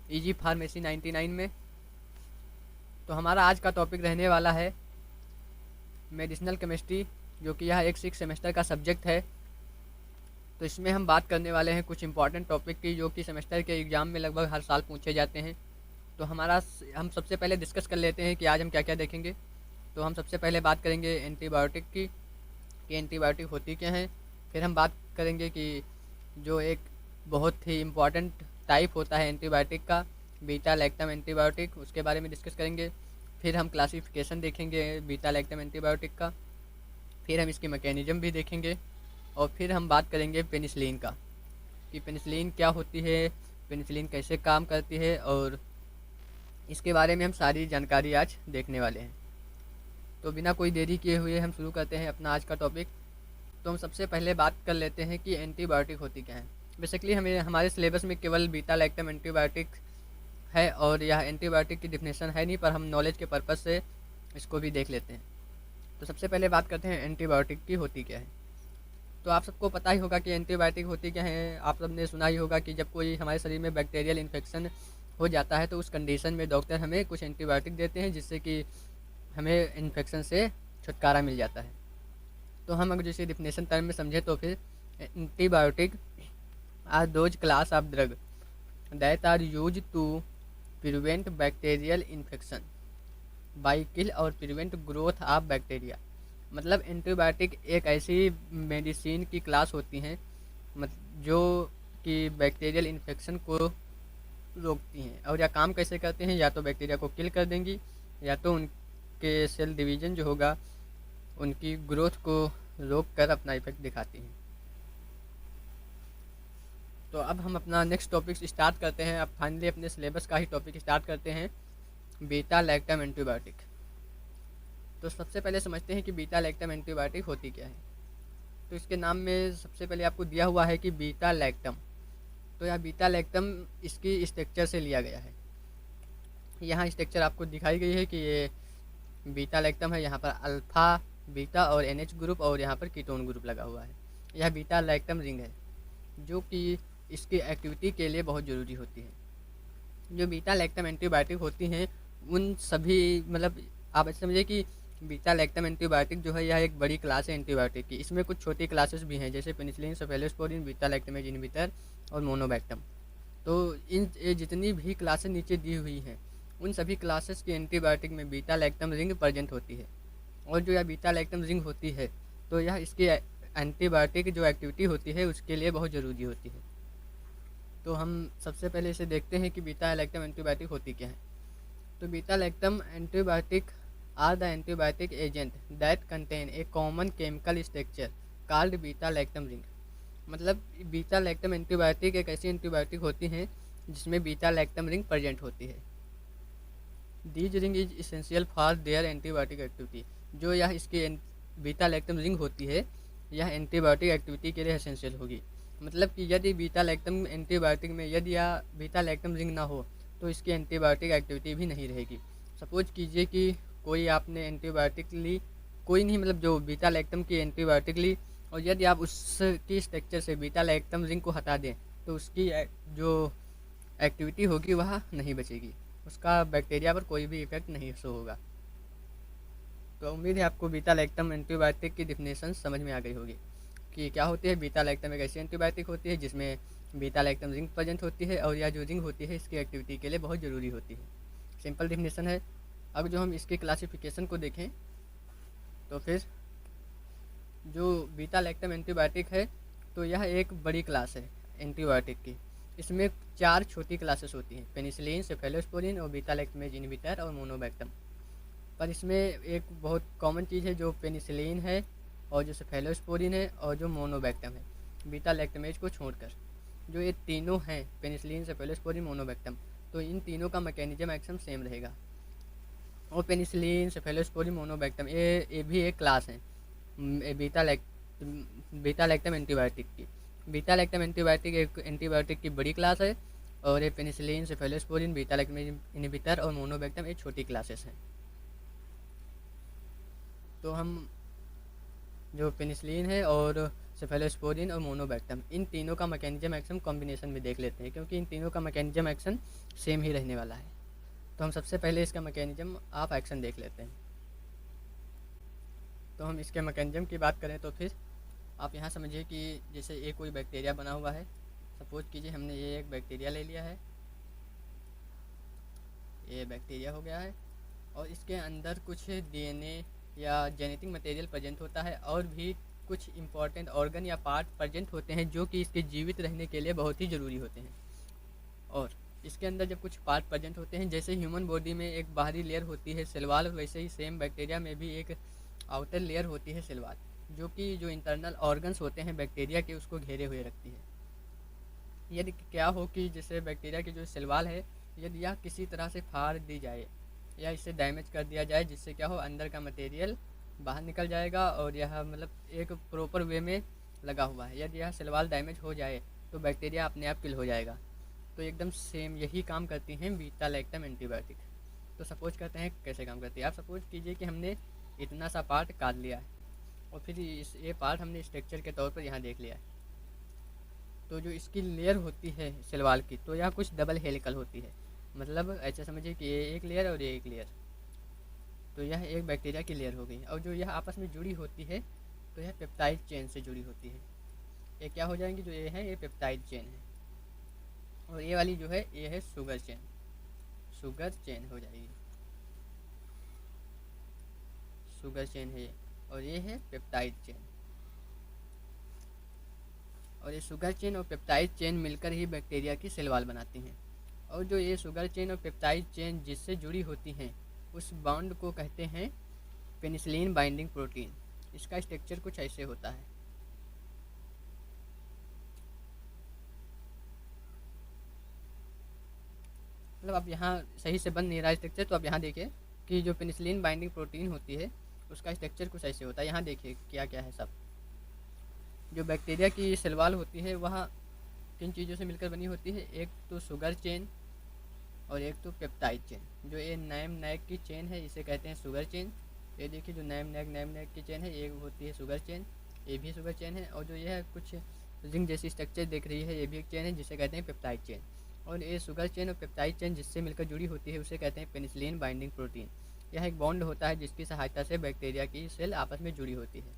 Easy pharmacy 99 में। तो हमारा आज का टॉपिक रहने वाला है मेडिसिनल केमिस्ट्री, जो कि यह एक 6 सेमेस्टर का सब्जेक्ट है। तो इसमें हम बात करने वाले हैं कुछ इंपॉर्टेंट टॉपिक की, जो कि सेमेस्टर के एग्ज़ाम में लगभग हर साल पूछे जाते हैं। तो हम सबसे पहले डिस्कस कर लेते हैं कि आज हम क्या क्या देखेंगे। तो हम सबसे पहले बात करेंगे एंटीबायोटिक की, कि एंटीबायोटिक होती क्या है। फिर हम बात करेंगे कि जो एक बहुत ही इम्पॉर्टेंट टाइप होता है एंटीबायोटिक का, बीटा लैक्टम एंटीबायोटिक, उसके बारे में डिस्कस करेंगे। फिर हम क्लासिफिकेशन देखेंगे बीटा लैक्टम एंटीबायोटिक का। फिर हम इसकी मैकेनिज्म भी देखेंगे। और फिर हम बात करेंगे पेनिसिलिन का, कि पेनिसिलिन क्या होती है, पेनिसिलिन कैसे काम करती है, और इसके बारे में हम सारी जानकारी आज देखने वाले हैं। तो बिना कोई देरी किए हुए हम शुरू करते हैं अपना आज का टॉपिक। तो हम सबसे पहले बात कर लेते हैं कि एंटीबायोटिक होती क्या है। बेसिकली हमें हमारे सिलेबस में केवल बीटा लैक्टम एंटीबायोटिक है, और यह एंटीबायोटिक की डिफिनेशन है नहीं, पर हम नॉलेज के पर्पज़ से इसको भी देख लेते हैं। तो सबसे पहले बात करते हैं एंटीबायोटिक की होती क्या है। तो आप सबको पता ही होगा कि एंटीबायोटिक होती क्या है। आप सबने सुना ही होगा कि जब कोई हमारे शरीर में बैक्टीरियल इन्फेक्शन हो जाता है, तो उस कंडीशन में डॉक्टर हमें कुछ एंटीबायोटिक देते हैं, जिससे कि हमें इन्फेक्शन से छुटकारा मिल जाता है। तो हम अगर जैसे डिफिनेशन टर्म में समझे, तो फिर antibiotic are those class of drug that are use to prevent bacterial infection by kill और प्रिवेंट ग्रोथ ऑफ बैक्टीरिया। मतलब एंटीबायोटिक एक ऐसी मेडिसिन की क्लास होती हैं जो कि बैक्टीरियल इन्फेक्शन को रोकती हैं। और यह काम कैसे करते हैं, या तो बैक्टीरिया को किल कर देंगी, या तो उनके सेल डिवीजन जो होगा उनकी ग्रोथ को रोक कर अपना इफेक्ट दिखाती हैं। तो अब हम अपना नेक्स्ट टॉपिक स्टार्ट करते हैं। अब फाइनली अपने सिलेबस का ही टॉपिक स्टार्ट करते हैं, बीटा लैक्टम एंटीबायोटिक। तो सबसे पहले समझते हैं कि बीटा लैक्टम एंटीबायोटिक होती क्या है। तो इसके नाम में सबसे पहले आपको दिया हुआ है कि बीटा लैक्टम। तो यह बीटा लैक्टम इसकी स्ट्रक्चर से लिया गया है। यहाँ स्ट्रक्चर आपको दिखाई गई है कि ये बीटा लैक्टम है। यहाँ पर अल्फ़ा, बीटा और NH ग्रुप, और यहाँ पर कीटोन ग्रुप लगा हुआ है। यह बीटा लैक्टम रिंग है, जो कि इसकी एक्टिविटी के लिए बहुत ज़रूरी होती है। जो बीटा लैक्टम एंटीबायोटिक होती हैं उन सभी, मतलब आप ऐसे समझिए कि बीटा लैक्टम एंटीबायोटिक जो है यह एक बड़ी क्लास है एंटीबायोटिक की। इसमें कुछ छोटी क्लासेस भी हैं, जैसे penicillin, cephalosporin, beta lactamase inhibitor और मोनोबैक्टम। तो इन ये जितनी भी क्लासेस नीचे दी हुई हैं, उन सभी क्लासेस की एंटीबायोटिक में बीटा लैक्टम रिंग प्रेजेंट होती है। और जो यह बीटा लैक्टम रिंग होती है, तो यह इसकी एंटीबायोटिक जो एक्टिविटी होती है उसके लिए बहुत ज़रूरी होती है। तो हम सबसे पहले इसे देखते हैं कि बीटा लैक्टम एंटीबायोटिक होती क्या है। तो beta lactam antibiotic are the antibiotic agent that contain a common chemical structure called beta lactam ring. मतलब बीटा लैक्टम एंटीबायोटिक एक ऐसी एंटीबायोटिक होती है जिसमें बीटा लैक्टम रिंग प्रेजेंट होती है। These ring is essential for their antibiotic activity. जो यह इसकी बीटा लैक्टम रिंग होती है, यह एंटीबायोटिक एक्टिविटी के लिए एसेंशियल होगी। मतलब कि यदि बीटा लैक्टम एंटीबायोटिक में यदि यह बीटा लैक्टम रिंग ना हो, तो इसकी एंटीबायोटिक एक्टिविटी भी नहीं रहेगी। सपोज कीजिए कि कोई आपने एंटीबायोटिक ली, कोई नहीं, मतलब जो बीटा लैक्टम की एंटीबायोटिक ली, और यदि आप उसकी स्ट्रक्चर से बीटा लैक्टम रिंग को हटा दें, तो उसकी जो एक्टिविटी होगी वह नहीं बचेगी, उसका बैक्टीरिया पर कोई भी इफेक्ट नहीं शो होगा। तो उम्मीद है आपको बीटा लैक्टम एंटीबायोटिक की डिफिनेशन समझ में आ गई होगी कि क्या होती है। बीटा लैक्टम एक ऐसी एंटीबायोटिक होती है जिसमें बीटा लैक्टम रिंग प्रेजेंट होती है, और यह जो रिंग होती है इसकी एक्टिविटी के लिए बहुत ज़रूरी होती है। सिंपल डिफिनेशन है। अब जो हम इसके क्लासिफिकेशन को देखें, तो फिर जो बीटा लैक्टम एंटीबायोटिक है, तो यह एक बड़ी क्लास है एंटीबायोटिक की। इसमें 4 छोटी क्लासेस होती हैं, पेनिसिलिन, सेफेलोस्पोरिन और बीटा लैक्टमेज इनहिबिटर और मोनोबैक्टम। पर इसमें एक बहुत कॉमन चीज़ है, जो पेनिसिलिन है और जो सेफेलोस्पोरिन है और जो मोनोबैक्टम है, बीटा लैक्टमेज को छोड़कर। जो ये तीनों हैं, पेनिसिलिन, सेफेलोस्पोरिन, मोनोबैक्टम, तो इन तीनों का मैकेनिज्म एक्शन सेम रहेगा। और पेनिसिलिन, सेफेलोस्पोरिन, मोनोबैक्टम ये भी एक क्लास है बीटा लैक्टम एंटीबायोटिक की। बीटा लैक्टम एंटीबायोटिक एक एंटीबायोटिक की बड़ी क्लास है, और ये penicillin, cephalosporin, beta lactamase inhibitor और मोनोबैक्टम ये छोटी क्लासेस हैं। तो हम जो पेनिसिलिन है और सेफेलोस्पोरिन और मोनोबैक्टम, इन तीनों का मैकेनिज्म एक्शन कॉम्बिनेशन में देख लेते हैं, क्योंकि इन तीनों का मैकेनिज्म एक्शन सेम ही रहने वाला है। तो हम सबसे पहले इसका मैकेनिज्म ऑफ एक्शन देख लेते हैं। तो हम इसके मैकेनिज्म की बात करें तो फिर आप यहाँ समझिए कि जैसे एक कोई बैक्टीरिया बना हुआ है। सपोज कीजिए हमने ये एक बैक्टीरिया ले लिया है, ये बैक्टीरिया हो गया है, और इसके अंदर कुछ डीएनए या जेनेटिक मटेरियल प्रेजेंट होता है, और भी कुछ इम्पॉर्टेंट ऑर्गन या पार्ट प्रेजेंट होते हैं जो कि इसके जीवित रहने के लिए बहुत ही ज़रूरी होते हैं। और इसके अंदर जब कुछ पार्ट प्रेजेंट होते हैं, जैसे ह्यूमन बॉडी में एक बाहरी लेयर होती है सेल वॉल, वैसे ही सेम बैक्टीरिया में भी एक आउटर लेयर होती है सेल वॉल, जो कि जो इंटरनल ऑर्गन्स होते हैं बैक्टीरिया के उसको घेरे हुए रखती है। यदि क्या हो कि जैसे बैक्टीरिया की जो सेल वॉल है, यदि यह किसी तरह से फाड़ दी जाए या इसे डैमेज कर दिया जाए, जिससे क्या हो अंदर का मटेरियल बाहर निकल जाएगा और यह मतलब एक प्रॉपर वे में लगा हुआ है, यदि यह सेल वॉल डैमेज हो जाए तो बैक्टीरिया अपने आप किल हो जाएगा। तो एकदम सेम यही काम करती हैं बीटा लैक्टम एंटीबायोटिक। तो सपोज करते हैं कैसे काम करती है। आप सपोज कीजिए कि हमने इतना सा पार्ट काट लिया है और फिर ये पार्ट हमने स्ट्रक्चर के तौर पर यहाँ देख लिया है। तो जो इसकी लेयर होती है सेल वॉल की, तो यह कुछ डबल हेलिकल होती है, मतलब ऐसा समझिए कि ये एक लेयर और ये एक लेयर। तो यह एक बैक्टीरिया की लेयर हो गई, और जो यह आपस में जुड़ी होती है तो यह पेप्टाइड चेन से जुड़ी होती है। ये क्या हो जाएंगी, जो ये है ये पेप्टाइड चेन है, और ये वाली जो है ये है शुगर चेन, शुगर चेन हो जाएगी, शुगर चेन है ये, और ये है पेप्टाइड चेन। और ये शुगर चेन और पेप्टाइड चेन मिलकर ही बैक्टीरिया की सेल वॉल बनाती हैं। और जो ये शुगर चेन और पेप्टाइड चेन जिससे जुड़ी होती हैं, उस बॉन्ड को कहते हैं पेनिसिलिन बाइंडिंग प्रोटीन। इसका स्ट्रक्चर कुछ ऐसे होता है। मतलब अब यहाँ सही से बन नहीं रहा स्ट्रक्चर, तो अब यहाँ देखिए कि जो पेनिसिलिन बाइंडिंग प्रोटीन होती है उसका स्ट्रक्चर कुछ ऐसे होता है। यहाँ देखिए क्या क्या है सब। जो बैक्टीरिया की सेल वॉल होती है वह किन चीज़ों से मिलकर बनी होती है, एक तो शुगर चेन और एक तो पेप्टाइड चेन। जो ये नैम नैक की चेन है इसे कहते हैं शुगर चेन। ये देखिए जो नैम नैक की चेन है ये होती है शुगर चेन, ये भी शुगर चेन है। और जो ये है कुछ रिंग जैसी स्ट्रक्चर देख रही है, ये भी एक चेन है जिसे कहते हैं पेप्टाइड चेन। और ये शुगर चेन और पेप्टाइड चेन जिससे मिलकर जुड़ी होती है उसे कहते हैं पेनिसिलिन बाइंडिंग प्रोटीन। यह एक बॉन्ड होता है जिसकी सहायता से बैक्टीरिया की सेल आपस में जुड़ी होती है।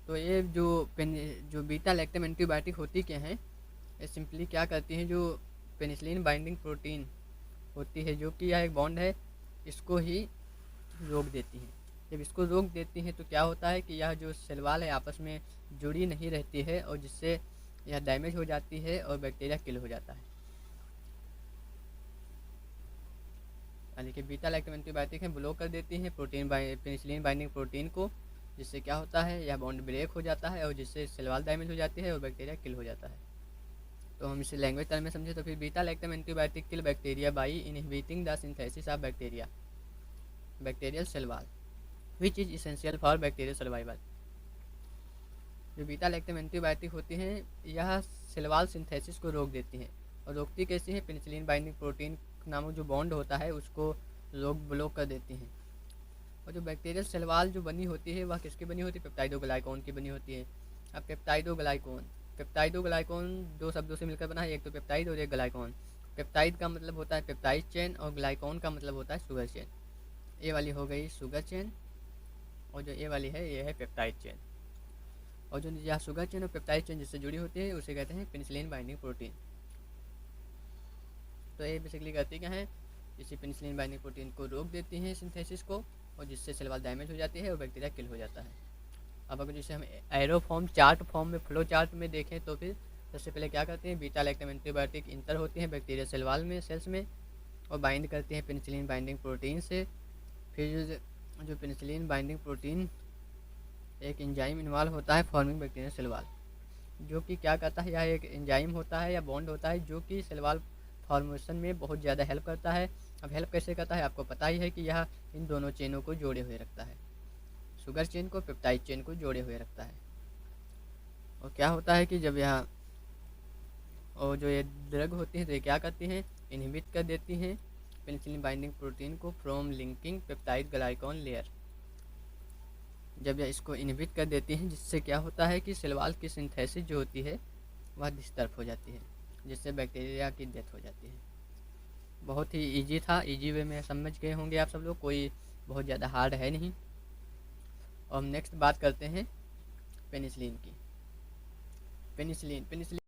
तो ये जो बीटा लैक्टम एंटीबायोटिक होती क्या हैं, ये सिंपली क्या करती हैं, जो पेनिसिलिन बाइंडिंग प्रोटीन होती है जो कि यह एक बॉन्ड है, इसको ही रोक देती हैं। जब इसको रोक देती हैं तो क्या होता है कि यह जो सेल वॉल है आपस में जुड़ी नहीं रहती है, और जिससे यह डैमेज हो जाती है और बैक्टीरिया किल हो जाता है। यानी कि बीटा लैक्टम एंटीबायोटिक है ब्लॉक कर देती हैं पेनिसिलिन बाइंडिंग प्रोटीन को, जिससे क्या होता है यह बॉन्ड ब्रेक हो जाता है और जिससे सेल वॉल डैमेज हो जाती है और बैक्टीरिया किल हो जाता है। तो हम इसे लैंग्वेज टर्म में समझे तो फिर beta lactam antibiotic kill bacteria by inhibiting the synthesis of bacterial cell wall which is essential for bacterial survival. जो बीटा लैक्टम एंटीबायोटिक होती हैं यह सेल वॉल सिंथेसिस को रोक देती हैं, और रोकती कैसी है, पेनिसिलिन बाइंडिंग प्रोटीन नामक जो बॉन्ड होता है उसको ब्लॉक कर देती हैं। और जो बैक्टीरियल सेल वॉल जो बनी होती है वह किसकी बनी होती है, पेप्टाइडोग्लाइकॉन की बनी होती है। अब पेप्टाइडोग्लाइकॉन दो शब्दों से मिलकर बना है, एक तो पेप्टाइड और एक ग्लाइकॉन। पेप्टाइड का मतलब होता है पेप्टाइड चेन और ग्लाइकॉन का मतलब होता है शुगर चेन। ये वाली हो गई शुगर चेन और जो ये वाली है ये है पेप्टाइड चेन। और जो यह शुगर चेन और पेप्टाइड चेन जिससे जुड़ी होती है उसे कहते हैं पेनिसिलिन बाइंडिंग प्रोटीन। तो ये बेसिकली करती क्या है, इसी पेनिसिलिन बाइंडिंग प्रोटीन को रोक देती हैं सिंथेसिस को, और जिससे सेल वॉल डैमेज हो जाती है और बैक्टीरिया किल हो जाता है। अब अगर जैसे हम एरो फॉर्म चार्ट फॉर्म में फ्लो चार्ट में देखें तो फिर सबसे पहले क्या करते हैं, बीटा लैक्टम एंटीबायोटिक इंटर होती हैं बैक्टीरिया सेल वॉल में सेल्स में और बाइंड करती हैं पेनिसिलिन बाइंडिंग प्रोटीन से। फिर जो पेनिसिलिन बाइंडिंग प्रोटीन एक एंजाइम इन्वॉल्व होता है फॉर्मिंग बैक्टीरिया सेल वॉल, जो कि क्या करता है, यह एक एंजाइम होता है या बॉन्ड होता है जो कि सेल वॉल फॉर्मेशन में बहुत ज़्यादा हेल्प करता है। अब हेल्प कैसे करता है आपको पता ही है कि यह इन दोनों चेनों को जोड़े हुए रखता है, शुगर चेन को पेप्टाइड चेन को जोड़े हुए रखता है। और क्या होता है कि जब यह और जो ये ड्रग होती है तो ये क्या करती हैं, इनहिबिट कर देती हैं पेनिसिलिन बाइंडिंग प्रोटीन को फ्रॉम लिंकिंग पेप्टाइड ग्लाइकॉन लेयर। जब यह इसको इनहिबिट कर देती हैं, जिससे क्या होता है कि सेल वॉल की सिंथेसिस जो होती है वह डिस्टर्ब हो जाती है, जिससे बैक्टीरिया की डेथ हो जाती है। बहुत ही इजी था, इजी वे में समझ गए होंगे आप सब लोग, कोई बहुत ज़्यादा हार्ड है नहीं। और हम नेक्स्ट बात करते हैं पेनिसिलिन की। Penicillin penicillin